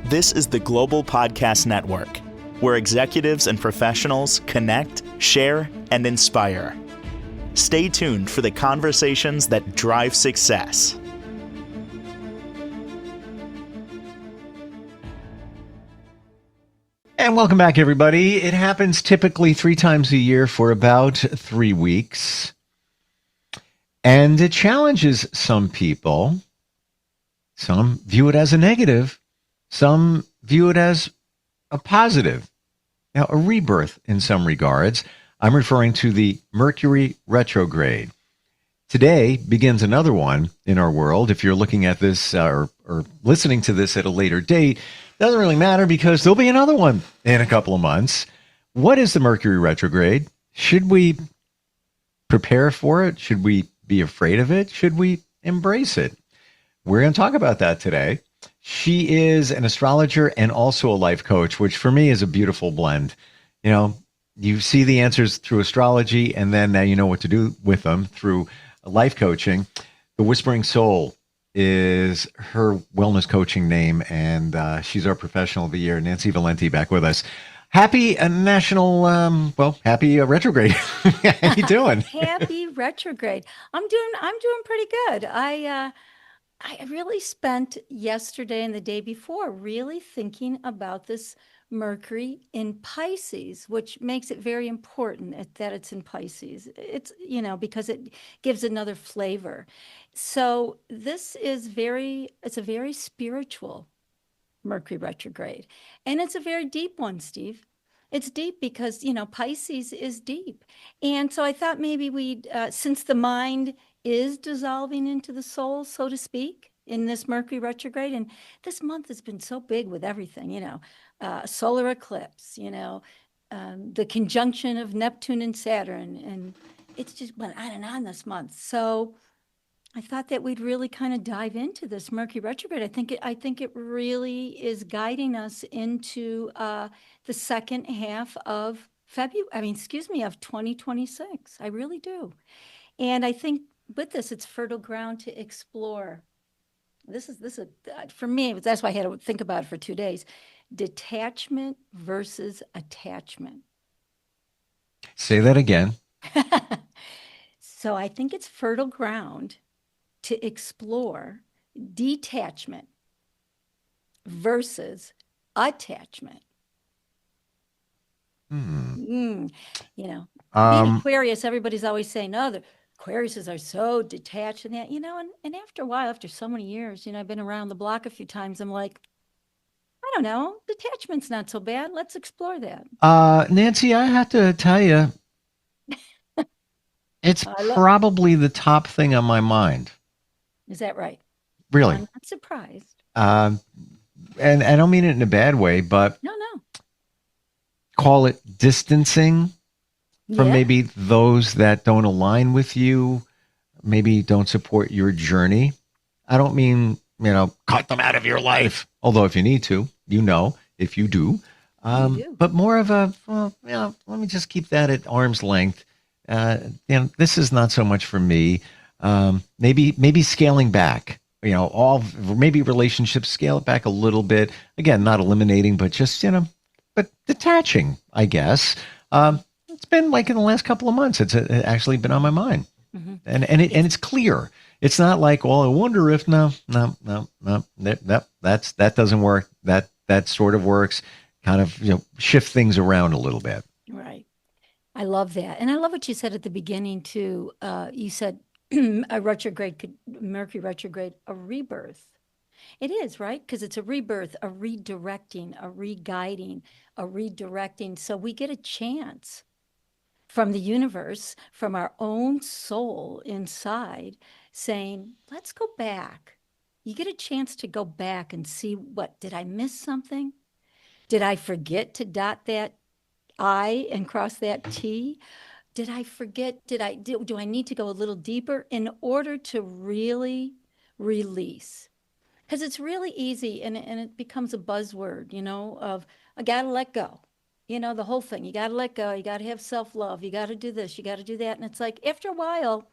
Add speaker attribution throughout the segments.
Speaker 1: This is the Global Podcast Network, where executives and professionals connect, share, and inspire. Stay tuned for the conversations that drive success.
Speaker 2: And welcome back, everybody. It happens typically 3 times a year for about 3 weeks. And it challenges some people. Some view it as a negative. Some view it as a positive. Now, a rebirth in some regards. I'm referring to the Mercury retrograde. Today begins another one in our world. If you're looking at this or listening to this at a later date, doesn't really matter because there'll be another one in a couple of months. What is the Mercury retrograde? Should we prepare for it? Should we be afraid of it? Should we embrace it? We're going to talk about that today. She is an astrologer and also a life coach, which for me is a beautiful blend. You know, you see the answers through astrology, and then now you know what to do with them through life coaching. The Whispering Soul is her wellness coaching name, and she's our professional of the year. Nancy Volante back with us. Happy happy retrograde. How you doing?
Speaker 3: Happy retrograde. I'm doing pretty good. I really spent yesterday and the day before really thinking about this Mercury in Pisces, which makes it very important that it's in Pisces. It's, because it gives another flavor. So this is it's a very spiritual Mercury retrograde. And it's a very deep one, Steve. It's deep because, Pisces is deep. And so I thought maybe we'd, since the mind is dissolving into the soul, so to speak, in this Mercury retrograde. And this month has been so big with everything, solar eclipse, the conjunction of Neptune and Saturn. And it's just went on and on this month. So I thought that we'd really kind of dive into this Mercury retrograde. I think it really is guiding us into the second half of of 2026. I really do. And I think with this, it's fertile ground to explore. This is for me, that's why I had to think about it for 2 days. Detachment versus attachment.
Speaker 2: Say that again.
Speaker 3: So I think it's fertile ground to explore detachment versus attachment. Being Aquarius, everybody's always saying, "Oh, the Aquariuses are so detached," and that, and after a while, after so many years, I've been around the block a few times. I'm like, I don't know, detachment's not so bad. Let's explore that.
Speaker 2: Nancy, I have to tell you, it's probably the top thing on my mind.
Speaker 3: Is that right?
Speaker 2: Really?
Speaker 3: I'm not surprised.
Speaker 2: And I don't mean it in a bad way, but
Speaker 3: no.
Speaker 2: Call it distancing from maybe those that don't align with you, maybe don't support your journey. I don't mean, cut them out of your life. Although if you need to, if you do. But more of let me just keep that at arm's length. This is not so much for me. Maybe scaling back, maybe relationships, scale it back a little bit. Again, not eliminating, but just, but detaching, I guess. It's been like in the last couple of months, it's actually been on my mind. Mm-hmm. And it's clear. It's not like, well, I wonder if that doesn't work. That sort of works. Kind of, shift things around a little bit.
Speaker 3: Right. I love that. And I love what you said at the beginning too. You said a Mercury retrograde, a rebirth. It is, right? Because it's a rebirth, a redirecting, a re-guiding, a redirecting. So we get a chance from the universe, from our own soul inside, saying, let's go back. You get a chance to go back and see, did I miss something? Did I forget to dot that I and cross that T? Did I forget? Do I need to go a little deeper in order to really release? Because it's really easy, and it becomes a buzzword, of I got to let go. The whole thing. You got to let go. You got to have self-love. You got to do this. You got to do that. And it's like, after a while,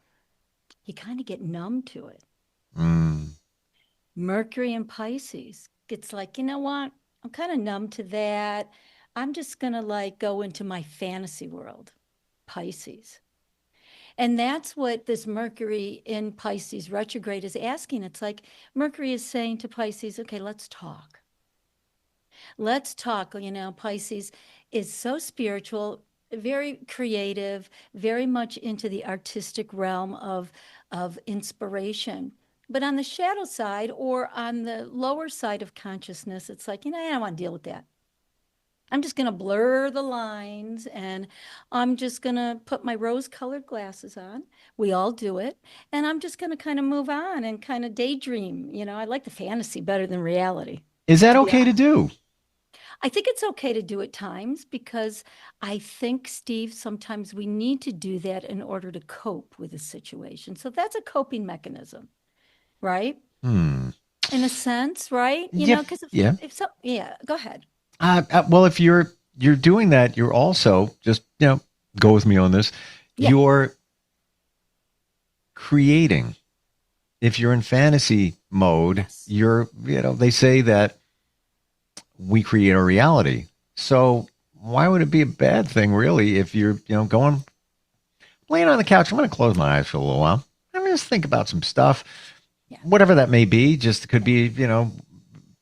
Speaker 3: you kind of get numb to it. Mercury and Pisces. It's like, you know what? I'm kind of numb to that. I'm just going to like go into my fantasy world, Pisces. And that's what this Mercury in Pisces retrograde is asking. It's like Mercury is saying to Pisces, okay, let's talk. Let's talk. Pisces is so spiritual, very creative, very much into the artistic realm of inspiration. But on the shadow side or on the lower side of consciousness, it's like, I don't want to deal with that. I'm just going to blur the lines and I'm just going to put my rose colored glasses on. We all do it. And I'm just going to kind of move on and kind of daydream. I like the fantasy better than reality,
Speaker 2: Is that
Speaker 3: to be
Speaker 2: okay to
Speaker 3: honest.
Speaker 2: do?
Speaker 3: I think it's okay to do at times because I think, Steve, sometimes we need to do that in order to cope with a situation. So that's a coping mechanism, right?
Speaker 2: Hmm.
Speaker 3: In a sense, right?
Speaker 2: Yep.
Speaker 3: Because
Speaker 2: Yeah.
Speaker 3: if so, yeah, go ahead.
Speaker 2: Well, if you're doing that, you're also just go with me on this.
Speaker 3: Yeah.
Speaker 2: You're creating. If you're in fantasy mode,
Speaker 3: Yes.
Speaker 2: they say that we create our reality. So why would it be a bad thing, really, if you're going laying on the couch? I'm going to close my eyes for a little while. I'm going to just think about some stuff,
Speaker 3: Yeah.
Speaker 2: whatever that may be. Just could
Speaker 3: Yeah.
Speaker 2: be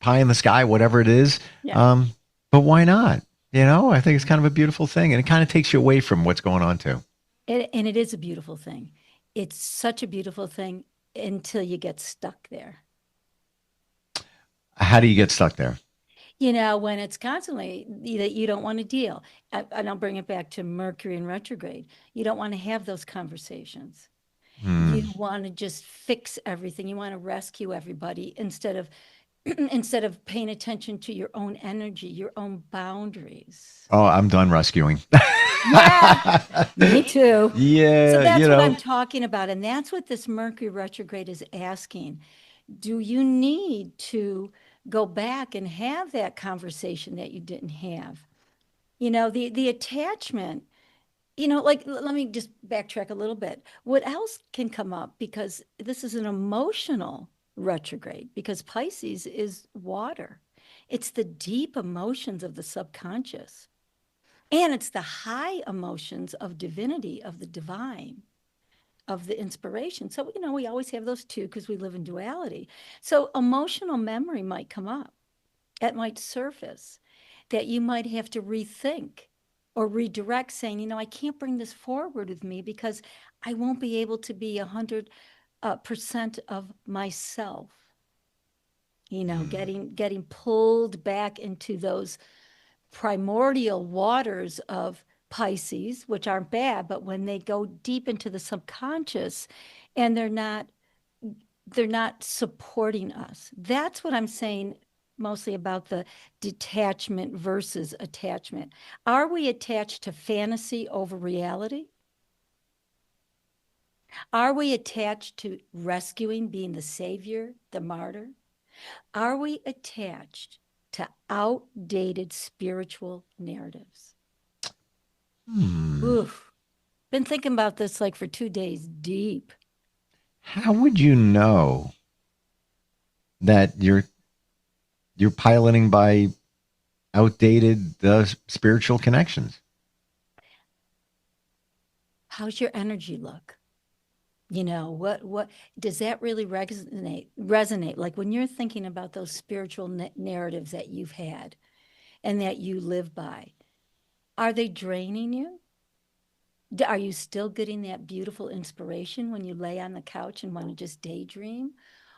Speaker 2: pie in the sky, whatever it is.
Speaker 3: Yeah.
Speaker 2: But why not? I think it's kind of a beautiful thing, and it kind of takes you away from what's going on too.
Speaker 3: And it is a beautiful thing. It's such a beautiful thing until you get stuck there.
Speaker 2: How do you get stuck there?
Speaker 3: When it's constantly that you don't want to deal. And I'll bring it back to Mercury in retrograde. You don't want to have those conversations.
Speaker 2: Hmm.
Speaker 3: You want to just fix everything. You want to rescue everybody instead of instead of paying attention to your own energy, your own boundaries.
Speaker 2: Oh, I'm done rescuing.
Speaker 3: Yeah, me too. So
Speaker 2: Yeah,
Speaker 3: that's what I'm talking about. And that's what this Mercury retrograde is asking. Do you need to go back and have that conversation that you didn't have? The attachment, like let me just backtrack a little bit. What else can come up? Because this is an emotional retrograde, because Pisces is water. It's the deep emotions of the subconscious. And it's the high emotions of divinity, of the divine, of the inspiration. So, we always have those two because we live in duality. So, emotional memory might come up, it might surface that you might have to rethink or redirect, saying, I can't bring this forward with me because I won't be able to be 100% of myself. Getting pulled back into those primordial waters of Pisces, which aren't bad, but when they go deep into the subconscious and they're not supporting us. That's what I'm saying mostly about the detachment versus attachment. Are we attached to fantasy over reality? Are we attached to rescuing, being the savior, the martyr? Are we attached to outdated spiritual narratives?
Speaker 2: Hmm.
Speaker 3: Oof. Been thinking about this like for 2 days deep.
Speaker 2: How would you know that you're piloting by outdated spiritual connections?
Speaker 3: How's your energy look? What does that really resonate? Like when you're thinking about those spiritual narratives that you've had and that you live by, are they draining you? Are you still getting that beautiful inspiration when you lay on the couch and want to just daydream?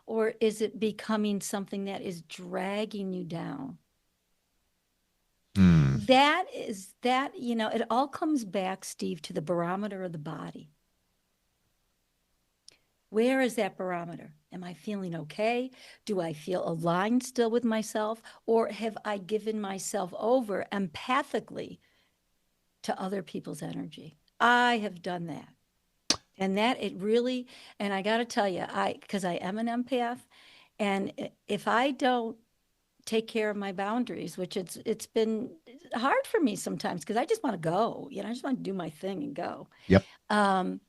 Speaker 3: Or is it becoming something that is dragging you down?
Speaker 2: Hmm.
Speaker 3: It all comes back, Steve, to the barometer of the body. Where is that barometer? Am I feeling okay? Do I feel aligned still with myself? Or have I given myself over empathically to other people's energy? I have done that. And that it really, and I got to tell you, because I am an empath, and if I don't take care of my boundaries, which it's been hard for me sometimes because I just want to go, I just want to do my thing and go.
Speaker 2: Yep.
Speaker 3: Um,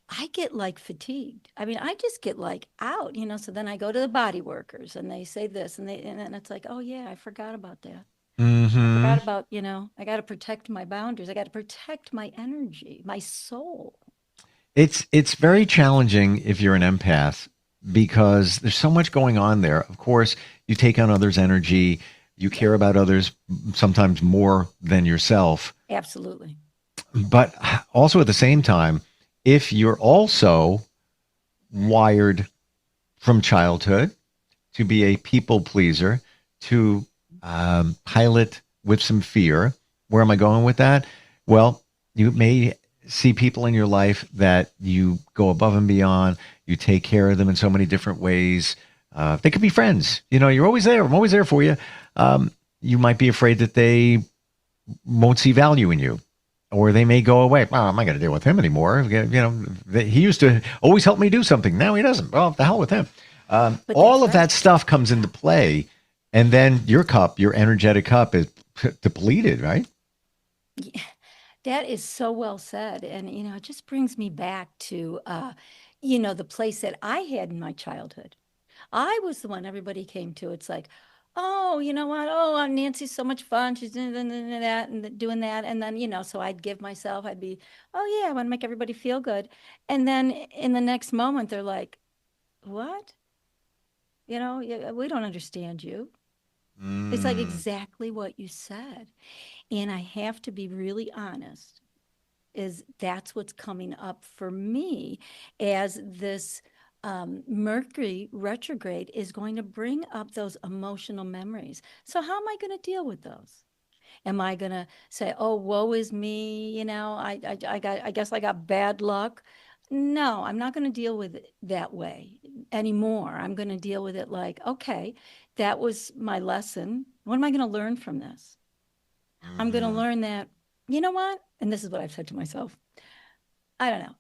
Speaker 3: I get like fatigued. I mean, I just get like out, so then I go to the body workers and they say this and then it's like, oh yeah, I forgot about that. I
Speaker 2: Hmm.
Speaker 3: forgot about, I got to protect my boundaries. I got to protect my energy, my soul.
Speaker 2: It's very challenging if you're an empath because there's so much going on there. Of course, you take on others' energy, you
Speaker 3: Yeah,
Speaker 2: care about others sometimes more than yourself.
Speaker 3: absolutely.
Speaker 2: But also at the same time, if you're also wired from childhood to be a people pleaser, to pilot with some fear. Where am I going with that? Well, you may see people in your life that you go above and beyond. You take care of them in so many different ways. They could be friends. You're always there. I'm always there for you. You might be afraid that they won't see value in you, or they may go away. Oh, I'm not going to deal with him anymore. He used to always help me do something. Now he doesn't. Well, the hell with him.
Speaker 3: But
Speaker 2: All
Speaker 3: that's
Speaker 2: of that
Speaker 3: right.
Speaker 2: stuff comes into play, and then your cup, your energetic cup, is depleted. Right?
Speaker 3: Yeah, that is so well said. And, it just brings me back to, the place that I had in my childhood. I was the one everybody came to. It's like, oh, you know what? Oh, Nancy's so much fun. She's doing that and doing that. And then, so I'd give myself, I'd be, oh, yeah, I want to make everybody feel good. And then in the next moment, they're like, what? Yeah, we don't understand you. It's like
Speaker 2: Mm.
Speaker 3: exactly what you said. And I have to be really honest, is that's what's coming up for me as this Mercury retrograde is going to bring up those emotional memories. So how am I going to deal with those? Am I going to say, "Oh, woe is me, I guess I got bad luck." No, I'm not going to deal with it that way anymore. I'm going to deal with it like, "Okay, that was my lesson. What am I going to learn from this?" I'm going to
Speaker 2: Hmm.
Speaker 3: learn that, you know what? And this is what I've said to myself. I don't know.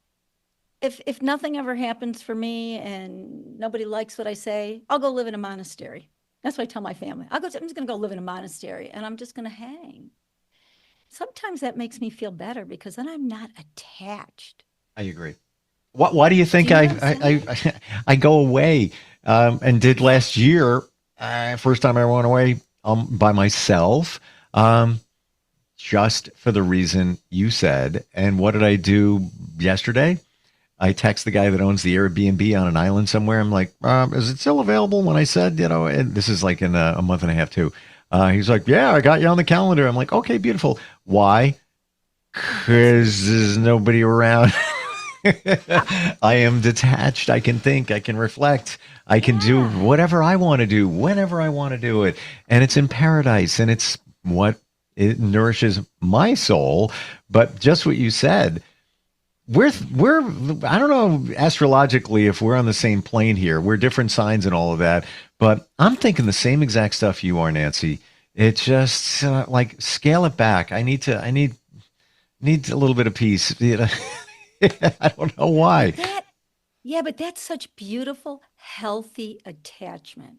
Speaker 3: If nothing ever happens for me and nobody likes what I say, I'll go live in a monastery. That's what I tell my family. I'm just going to go live in a monastery and I'm just going to hang. Sometimes that makes me feel better because then I'm not attached.
Speaker 2: I agree. Why do you
Speaker 3: Do
Speaker 2: think
Speaker 3: you know what I'm saying?
Speaker 2: I go away and did last year? First time I went away by myself. Um, just for the reason you said. And what did I do yesterday? I text the guy that owns the Airbnb on an island somewhere. I'm like, is it still available? When I said, and this is like in a month and a half too. He's like, yeah, I got you on the calendar. I'm like, okay, beautiful. Why?
Speaker 3: That's
Speaker 2: Because
Speaker 3: beautiful.
Speaker 2: there's nobody around.
Speaker 3: Uh,
Speaker 2: I am detached. I can think. I can reflect. I can do
Speaker 3: yeah.
Speaker 2: whatever I want to do whenever I want to do it. And it's in paradise and it's what it nourishes my soul. But just what you said, we're I don't know astrologically if we're on the same plane here. We're different signs and all of that, but I'm thinking the same exact stuff you are, Nancy. It's just like scale it back. I need a little bit of peace. I don't know why.
Speaker 3: But that, yeah, but that's such beautiful, healthy attachment.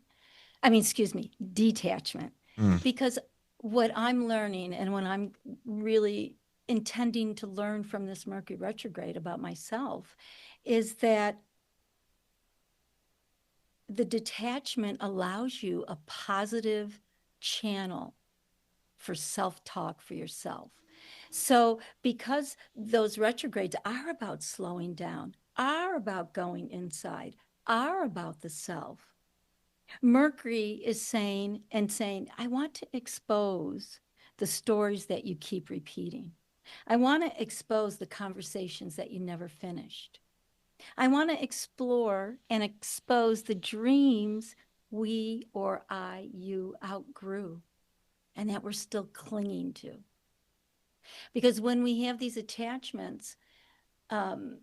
Speaker 3: I mean, excuse me, detachment.
Speaker 2: Mm,
Speaker 3: Because what I'm learning and what I'm really intending to learn from this Mercury retrograde about myself is that the detachment allows you a positive channel for self talk for yourself. So, because those retrogrades are about slowing down, are about going inside, are about the self, Mercury is saying, I want to expose the stories that you keep repeating. I want to expose the conversations that you never finished. I want to explore and expose the dreams we or you outgrew and that we're still clinging to. Because when we have these attachments, um,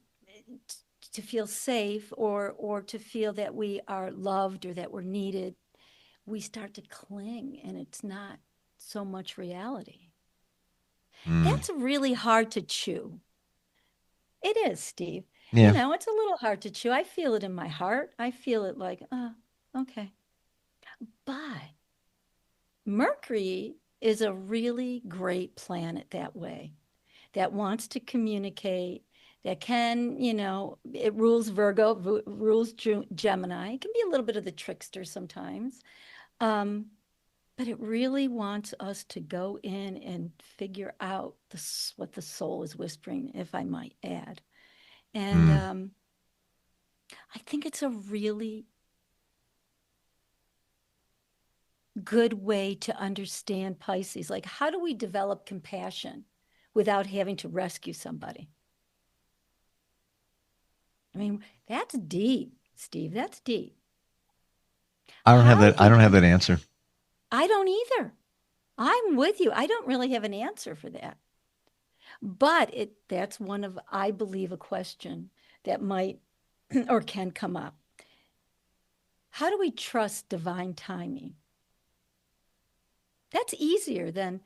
Speaker 3: to feel safe or to feel that we are loved or that we're needed, we start to cling and it's not so much reality.
Speaker 2: mm.
Speaker 3: That's really hard to chew. It is, Steve.
Speaker 2: Yeah.
Speaker 3: It's a little hard to chew. I feel it in my heart. I feel it like, oh, okay. But Mercury is a really great planet that way, that wants to communicate, that can, it rules Virgo, rules Gemini. It can be a little bit of the trickster sometimes. But it really wants us to go in and figure out what the soul is whispering, if I might add. And I think it's a really good way to understand Pisces. Like, how do we develop compassion without having to rescue somebody? I mean, that's deep, Steve. That's deep.
Speaker 2: I don't have that answer.
Speaker 3: I don't either. I'm with you. I don't really have an answer for that. But that's one of, I believe, a question that might or can come up. How do we trust divine timing? That's easier than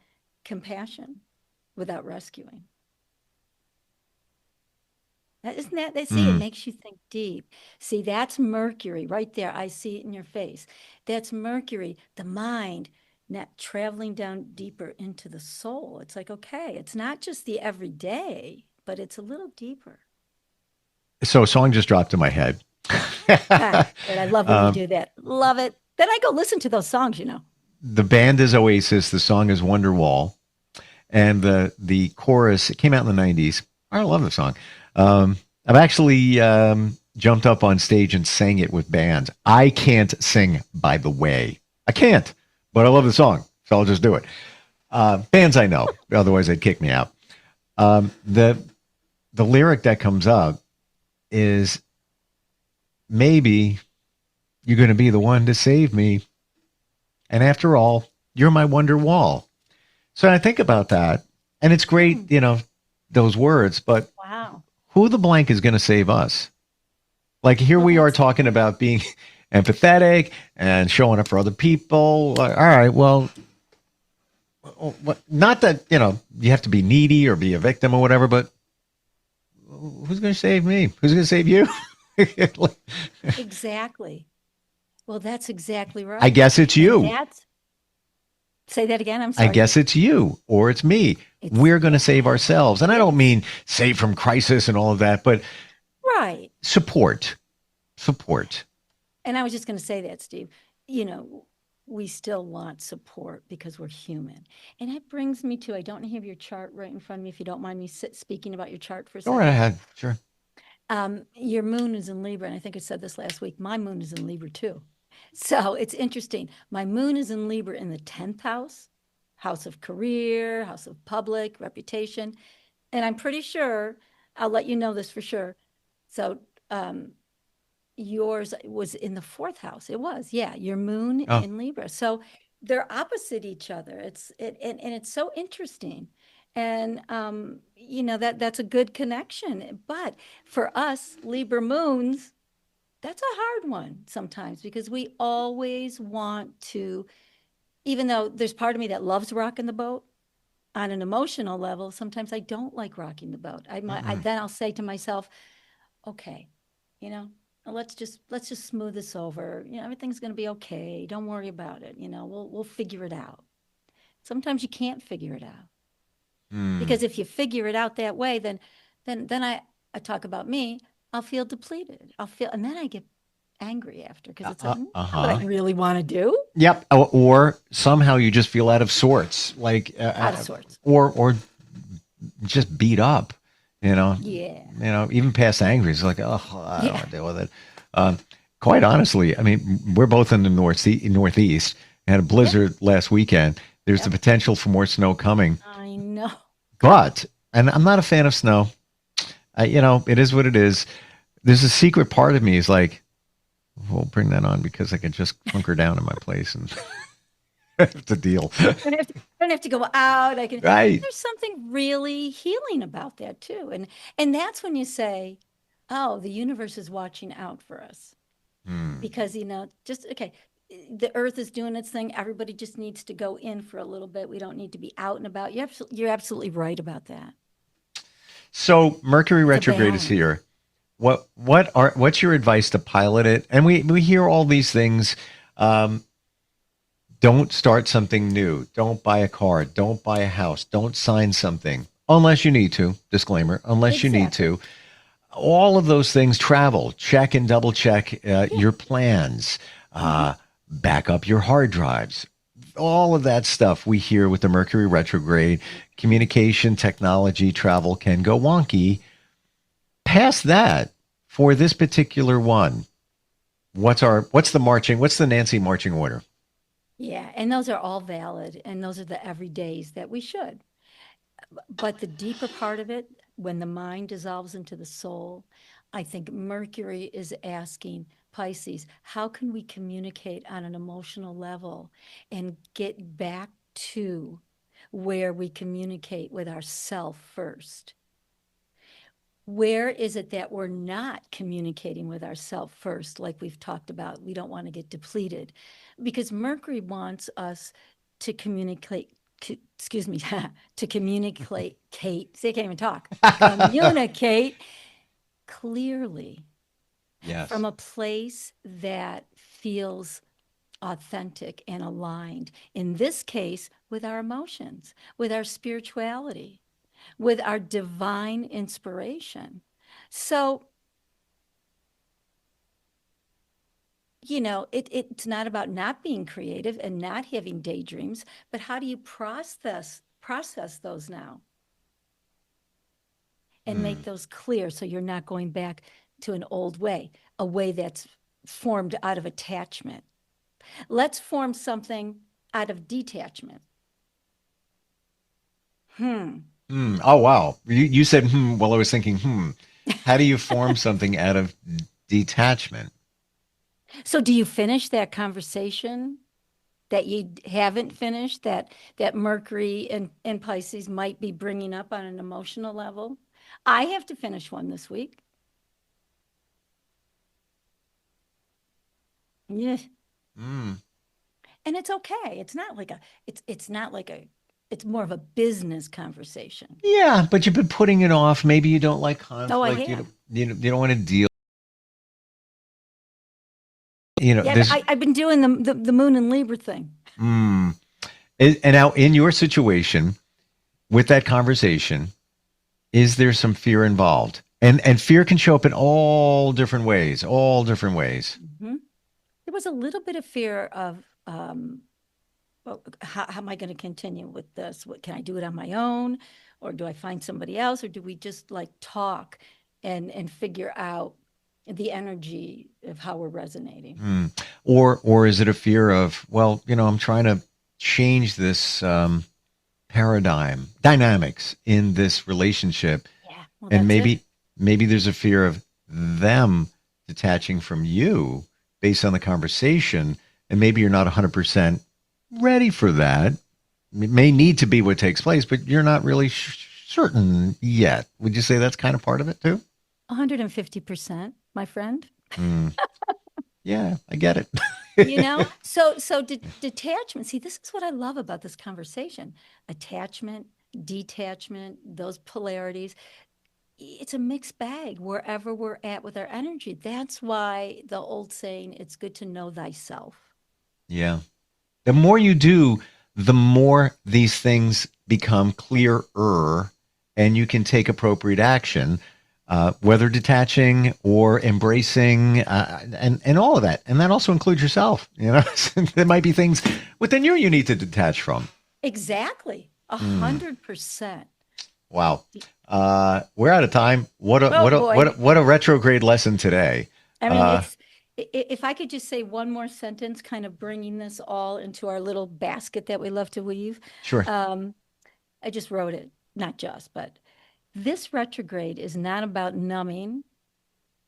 Speaker 3: compassion without rescuing. Isn't that, they see, it makes you think deep. See, that's Mercury right there. I see it in your face. That's Mercury, the mind, not traveling down deeper into the soul. It's like, okay, it's not just the everyday, but it's a little deeper.
Speaker 2: So a song just dropped in my head.
Speaker 3: And I love when you do that. Love it. Then I go listen to those songs,
Speaker 2: The band is Oasis. The song is Wonderwall. And the chorus, it came out in the 90s. I love the song. I've actually jumped up on stage and sang it with bands. I can't sing, by the way. I can't, but I love the song, so I'll just do it. Bands I know, otherwise they'd kick me out. The lyric that comes up is, maybe you're going to be the one to save me. And after all, you're my wonder wall. So I think about that, and it's great, those words, but
Speaker 3: wow,
Speaker 2: who the blank is going to save us? Like, here we are talking about being empathetic and showing up for other people. All right, well, not that, you have to be needy or be a victim or whatever, but who's going to save me? Who's going to save you?
Speaker 3: Exactly. Well, that's exactly right.
Speaker 2: I guess it's you.
Speaker 3: Say that again. I'm sorry.
Speaker 2: I guess it's you or it's me. We're going to save ourselves. And I don't mean save from crisis and all of that, but
Speaker 3: right.
Speaker 2: Support.
Speaker 3: And I was just going to say that, Steve, we still want support because we're human. And that brings me to, I don't have your chart right in front of me. If you don't mind me speaking about your chart for a second.
Speaker 2: Go right ahead. Sure.
Speaker 3: Your moon is in Libra. And I think I said this last week. My moon is in Libra too. So it's interesting. My moon is in Libra in the 10th house, house of career, house of public, reputation. And I'm pretty sure, I'll let you know this for sure. So yours was in the 4th house. It was, yeah, your moon in Libra. So they're opposite each other. And it's so interesting. And, that's a good connection. But for us, Libra moons, that's a hard one sometimes because we always want to, even though there's part of me that loves rocking the boat on an emotional level, sometimes I don't like rocking the boat. Then I'll say to myself, okay, let's just smooth this over. Everything's going to be okay. Don't worry about it. We'll figure it out. Sometimes you can't figure it out because if you figure it out that way, then I talk about me. I'll feel depleted. And then I get angry after because it's like, what I really want to do.
Speaker 2: Yep. Or somehow you just feel out of sorts, like
Speaker 3: out of sorts,
Speaker 2: or just beat up.
Speaker 3: Yeah.
Speaker 2: Even past angry, it's like, I don't want to deal with it. Quite honestly, I mean, we're both in the Northeast. We had a blizzard last weekend. There's the potential for more snow coming.
Speaker 3: I know.
Speaker 2: And I'm not a fan of snow. It is what it is. There's a secret part of me is like, we'll bring that on because I can just hunker down in my place and have to deal.
Speaker 3: I don't have to go out.
Speaker 2: Right.
Speaker 3: There's something really healing about that too. And that's when you say, oh, the universe is watching out for us. Because, the earth is doing its thing. Everybody just needs to go in for a little bit. We don't need to be out and about. You're absolutely right about that.
Speaker 2: So Mercury retrograde is here. What's your advice to pilot it? And we hear all these things. Don't start something new. Don't buy a car. Don't buy a house. Don't sign something unless you need to. Disclaimer: unless you need to. all of those things, travel, check and double check your plans, back up your hard drives, all of that stuff we hear with the Mercury retrograde. Communication, technology, travel can go wonky. Past that, for this particular one, what's the Nancy marching order?
Speaker 3: Yeah, and those are all valid, and those are the everydays that we should. But the deeper part of it, when the mind dissolves into the soul, I think Mercury is asking Pisces, how can we communicate on an emotional level and get back to where we communicate with ourself first? Where is it that we're not communicating with ourself first, like we've talked about? We don't want to get depleted because Mercury wants us to communicate, excuse me, to communicate, see, I can't even talk, communicate clearly
Speaker 2: Yes.
Speaker 3: from a place that feels authentic and aligned. In this case, with our emotions, with our spirituality, with our divine inspiration. So, it's not about not being creative and not having daydreams, but how do you process those now and make those clear so you're not going back to an old way, a way that's formed out of attachment. Let's form something out of detachment.
Speaker 2: Oh, wow. You said, while I was thinking, how do you form something out of detachment?
Speaker 3: So do you finish that conversation that you haven't finished, that Mercury and Pisces might be bringing up on an emotional level? I have to finish one this week. Yeah. And it's okay. It's not like it's more of a business conversation.
Speaker 2: Yeah, but you've been putting it off. Maybe you don't like conflict.
Speaker 3: Oh, I have.
Speaker 2: You don't want to deal.
Speaker 3: Yeah, I've been doing the Moon and Libra thing.
Speaker 2: And now in your situation with that conversation, is there some fear involved? And fear can show up in all different ways.
Speaker 3: There was a little bit of fear of how am I going to continue with this? What can I do it on my own, or do I find somebody else, or do we just like talk and figure out the energy of how we're resonating?
Speaker 2: Or is it a fear of, well, I'm trying to change this paradigm dynamics in this relationship,
Speaker 3: Well,
Speaker 2: and
Speaker 3: that's
Speaker 2: maybe there's a fear of them detaching from you based on the conversation, and maybe you're not 100% ready for that. It may need to be what takes place, but you're not really certain yet. Would you say that's kind of part of it too?
Speaker 3: 150%, my friend.
Speaker 2: Yeah, I get it.
Speaker 3: So detachment. See, this is what I love about this conversation. Attachment, detachment, those polarities. It's a mixed bag wherever we're at with our energy. That's why the old saying, it's good to know thyself.
Speaker 2: Yeah. The more you do, the more these things become clearer and you can take appropriate action, whether detaching or embracing, and all of that. And that also includes yourself. There might be things within you need to detach from.
Speaker 3: Exactly. 100%.
Speaker 2: Wow. We're out of time. What a retrograde lesson today.
Speaker 3: I mean, if I could just say one more sentence, kind of bringing this all into our little basket that we love to weave.
Speaker 2: Sure.
Speaker 3: I just wrote it, not just, but this retrograde is not about numbing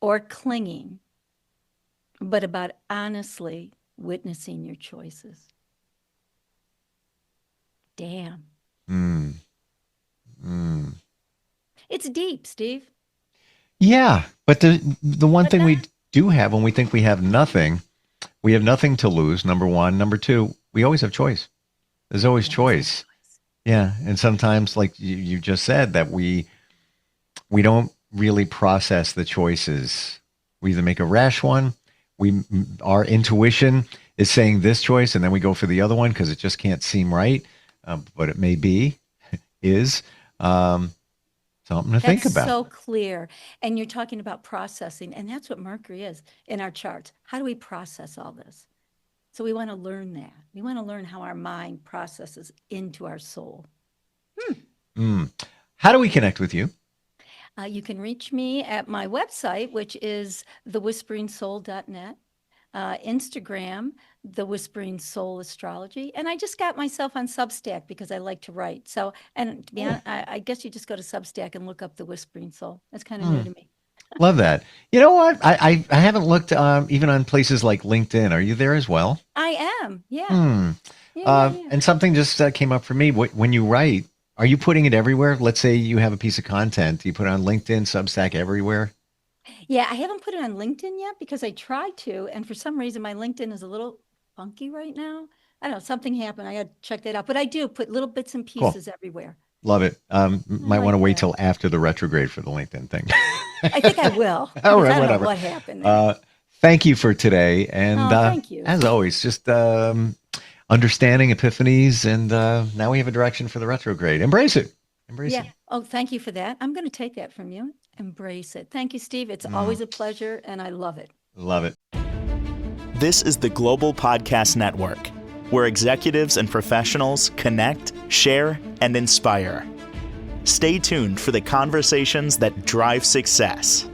Speaker 3: or clinging, but about honestly witnessing your choices. Damn. It's deep, Steve.
Speaker 2: Yeah, but the one thing we do have when we think we have nothing to lose, number one. Number two, we always have choice. There's always choice. Yeah, and sometimes, like you just said, that we don't really process the choices. We either make a rash one, our intuition is saying this choice, and then we go for the other one because it just can't seem right, but it may be, is. Something to think
Speaker 3: That's
Speaker 2: about.
Speaker 3: so clear. And you're talking about processing, and that's what Mercury is in our charts. How do we process all this? So we want to learn that. We want to learn how our mind processes into our soul.
Speaker 2: How do we connect with you?
Speaker 3: You can reach me at my website, which is thewhisperingsoul.net. Instagram, The Whispering Soul Astrology. And I just got myself on Substack because I like to write. So, and to be honest, I guess you just go to Substack and look up The Whispering Soul. That's kind of new to me.
Speaker 2: Love that. You know what? I haven't looked even on places like LinkedIn. Are you there as well?
Speaker 3: I am. Yeah.
Speaker 2: And something just came up for me. When you write, are you putting it everywhere? Let's say you have a piece of content. You put it on LinkedIn, Substack, everywhere?
Speaker 3: Yeah, I haven't put it on LinkedIn yet because I tried to. And for some reason, my LinkedIn is a little funky right now. I don't know, something happened. I got to check that out. But I do put little bits and
Speaker 2: Cool.
Speaker 3: pieces everywhere.
Speaker 2: Love it. Might want to
Speaker 3: like
Speaker 2: wait
Speaker 3: that.
Speaker 2: till after the retrograde for the LinkedIn thing.
Speaker 3: I think I will.
Speaker 2: All
Speaker 3: because
Speaker 2: right,
Speaker 3: I don't
Speaker 2: whatever.
Speaker 3: know what happened there.
Speaker 2: Thank you for today. And
Speaker 3: Thank you.
Speaker 2: as always, just understanding epiphanies. And now we have a direction for the retrograde. Embrace it. Embrace it.
Speaker 3: Oh, thank you for that. I'm going to take that from you. Embrace it. Thank you, Steve. It's always a pleasure, and I love it.
Speaker 2: Love it.
Speaker 1: This is the Global Podcast Network, where executives and professionals connect, share, and inspire. Stay tuned for the conversations that drive success.